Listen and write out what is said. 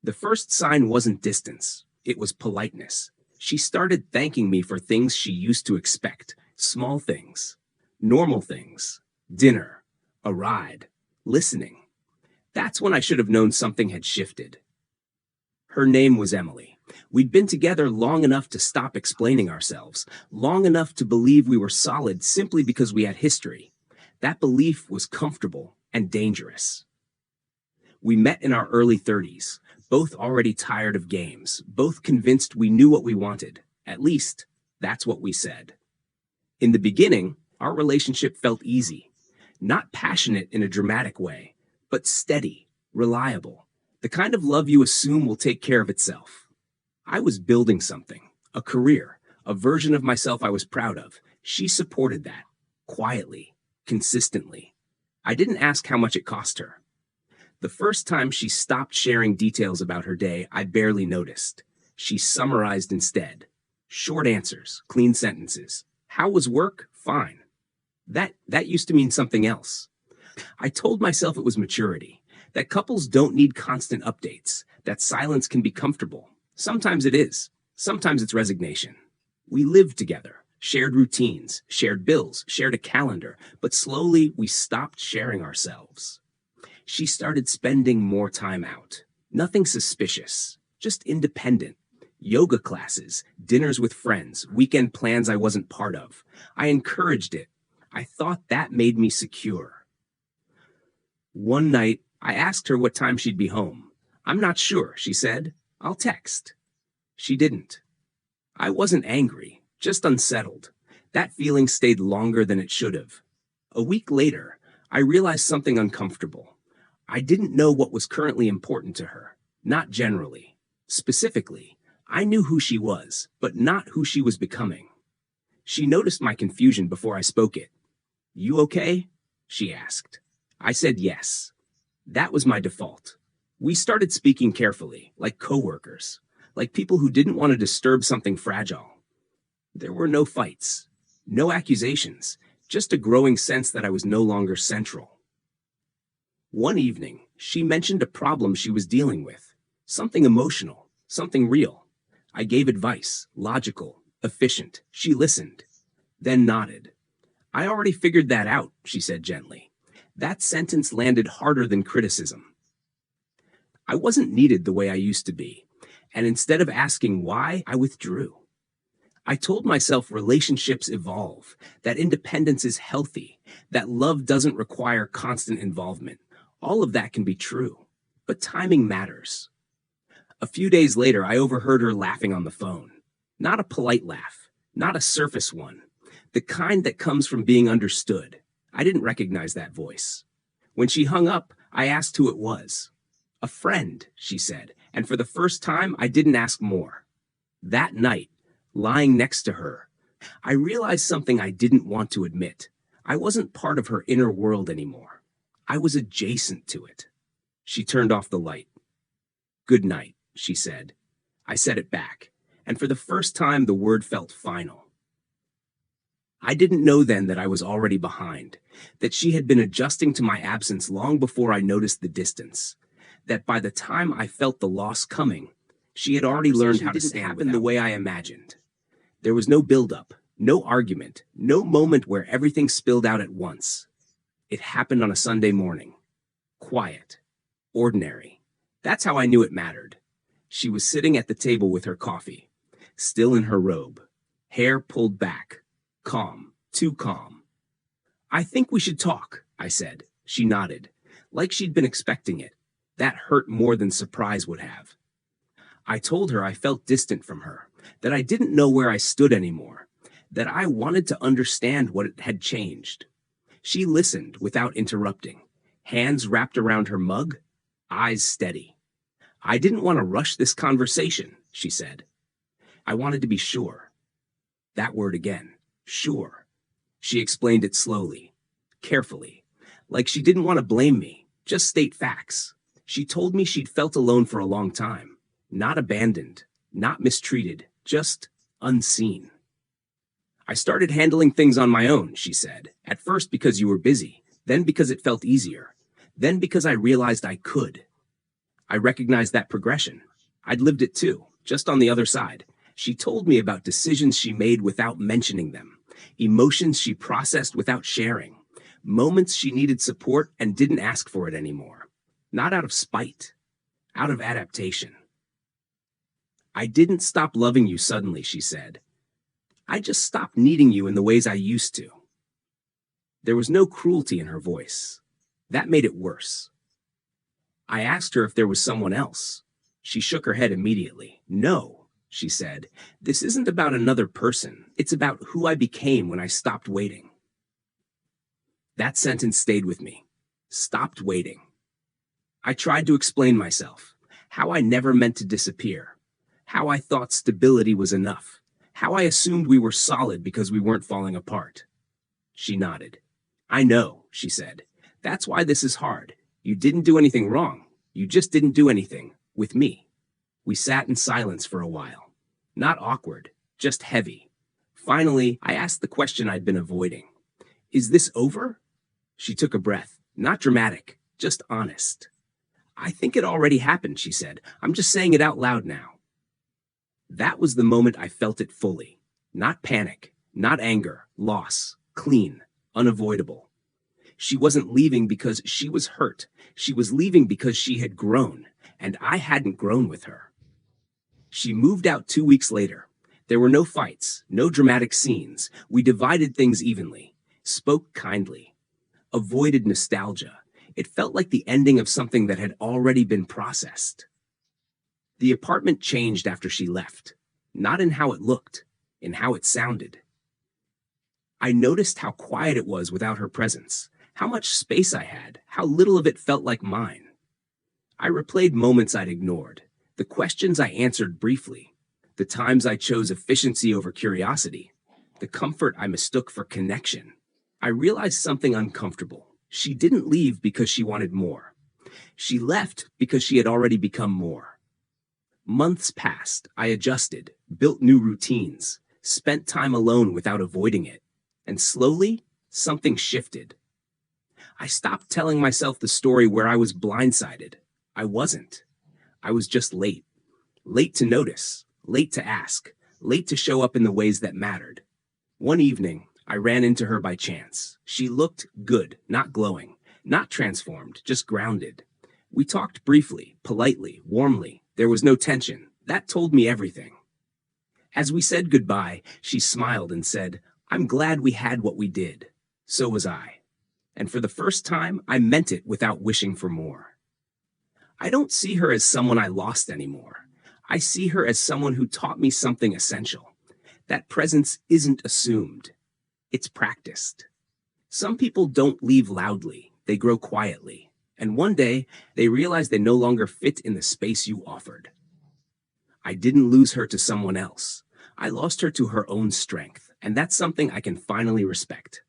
The first sign wasn't distance, it was politeness. She started thanking me for things she used to expect, small things, normal things, dinner, a ride, listening. That's when I should have known something had shifted. Her name was Emily. We'd been together long enough to stop explaining ourselves, long enough to believe we were solid simply because we had history. That belief was comfortable and dangerous. We met in our early 30s, both already tired of games, both convinced we knew what we wanted. At least, that's what we said. In the beginning, our relationship felt easy. Not passionate in a dramatic way, but steady, reliable. The kind of love you assume will take care of itself. I was building something, a career, a version of myself I was proud of. She supported that, quietly, consistently. I didn't ask how much it cost her. The first time she stopped sharing details about her day, I barely noticed. She summarized instead. Short answers, clean sentences. How was work? Fine. That used to mean something else. I told myself it was maturity, that couples don't need constant updates, that silence can be comfortable. Sometimes it is. Sometimes it's resignation. We lived together, shared routines, shared bills, shared a calendar, but slowly we stopped sharing ourselves. She started spending more time out. Nothing suspicious, just independent. Yoga classes, dinners with friends, weekend plans I wasn't part of. I encouraged it. I thought that made me secure. One night, I asked her what time she'd be home. "I'm not sure," she said. "I'll text." She didn't. I wasn't angry, just unsettled. That feeling stayed longer than it should have. A week later, I realized something uncomfortable. I didn't know what was currently important to her, not generally. Specifically, I knew who she was, but not who she was becoming. She noticed my confusion before I spoke it. "You okay?" she asked. I said yes. That was my default. We started speaking carefully, like coworkers, like people who didn't want to disturb something fragile. There were no fights, no accusations, just a growing sense that I was no longer central. One evening, she mentioned a problem she was dealing with, something emotional, something real. I gave advice, logical, efficient. She listened, then nodded. "I already figured that out," she said gently. That sentence landed harder than criticism. I wasn't needed the way I used to be, and instead of asking why, I withdrew. I told myself relationships evolve, that independence is healthy, that love doesn't require constant involvement. All of that can be true, but timing matters. A few days later, I overheard her laughing on the phone. Not a polite laugh, not a surface one, the kind that comes from being understood. I didn't recognize that voice. When she hung up, I asked who it was. "A friend," she said, and for the first time, I didn't ask more. That night, lying next to her, I realized something I didn't want to admit. I wasn't part of her inner world anymore. I was adjacent to it. She turned off the light. "Good night," she said. I said it back, and for the first time the word felt final. I didn't know then that I was already behind, that she had been adjusting to my absence long before I noticed the distance, that by the time I felt the loss coming, she had already learned how to stand in the way I imagined. There was no build-up, no argument, no moment where everything spilled out at once. It happened on a Sunday morning. Quiet. Ordinary. That's how I knew it mattered. She was sitting at the table with her coffee, still in her robe, hair pulled back, calm, too calm. "I think we should talk," I said. She nodded, like she'd been expecting it. That hurt more than surprise would have. I told her I felt distant from her, that I didn't know where I stood anymore, that I wanted to understand what had changed. She listened without interrupting, hands wrapped around her mug, eyes steady. "I didn't want to rush this conversation," she said. "I wanted to be sure." That word again, sure. She explained it slowly, carefully, like she didn't want to blame me, just state facts. She told me she'd felt alone for a long time, not abandoned, not mistreated, just unseen. "I started handling things on my own," she said, "at first because you were busy, then because it felt easier, then because I realized I could." I recognized that progression. I'd lived it too, just on the other side. She told me about decisions she made without mentioning them, emotions she processed without sharing, moments she needed support and didn't ask for it anymore. Not out of spite, out of adaptation. I didn't stop loving you suddenly, she said. I just stopped needing you in the ways I used to. There was no cruelty in her voice. That made it worse. I asked her if there was someone else. She shook her head immediately. No, she said. This isn't about another person. It's about who I became when I stopped waiting. That sentence stayed with me. Stopped waiting. I tried to explain myself, how I never meant to disappear, how I thought stability was enough, how I assumed we were solid because we weren't falling apart. She nodded. I know, she said. That's why this is hard. You didn't do anything wrong. You just didn't do anything with me. We sat in silence for a while. Not awkward, just heavy. Finally, I asked the question I'd been avoiding. Is this over? She took a breath. Not dramatic, just honest. I think it already happened, she said. I'm just saying it out loud now. That was the moment I felt it fully. Not panic, not anger, loss, clean, unavoidable. She wasn't leaving because she was hurt. She was leaving because she had grown, and I hadn't grown with her. She moved out 2 weeks later. There were no fights, no dramatic scenes. We divided things evenly, spoke kindly, avoided nostalgia. It felt like the ending of something that had already been processed. The apartment changed after she left, not in how it looked, in how it sounded. I noticed how quiet it was without her presence, how much space I had, how little of it felt like mine. I replayed moments I'd ignored, the questions I answered briefly, the times I chose efficiency over curiosity, the comfort I mistook for connection. I realized something uncomfortable. She didn't leave because she wanted more. She left because she had already become more. Months passed. I adjusted, built new routines, spent time alone without avoiding it. And slowly, something shifted. I stopped telling myself the story where I was blindsided. I wasn't. I was just late. Late to notice, late to ask, late to show up in the ways that mattered. One evening, I ran into her by chance. She looked good, not glowing, not transformed, just grounded. We talked briefly, politely, warmly. There was no tension. That told me everything. As we said goodbye, she smiled and said, I'm glad we had what we did. So was I. And for the first time, I meant it without wishing for more. I don't see her as someone I lost anymore. I see her as someone who taught me something essential. That presence isn't assumed. It's practiced. Some people don't leave loudly. They grow quietly. And one day, they realize they no longer fit in the space you offered. I didn't lose her to someone else. I lost her to her own strength, and that's something I can finally respect.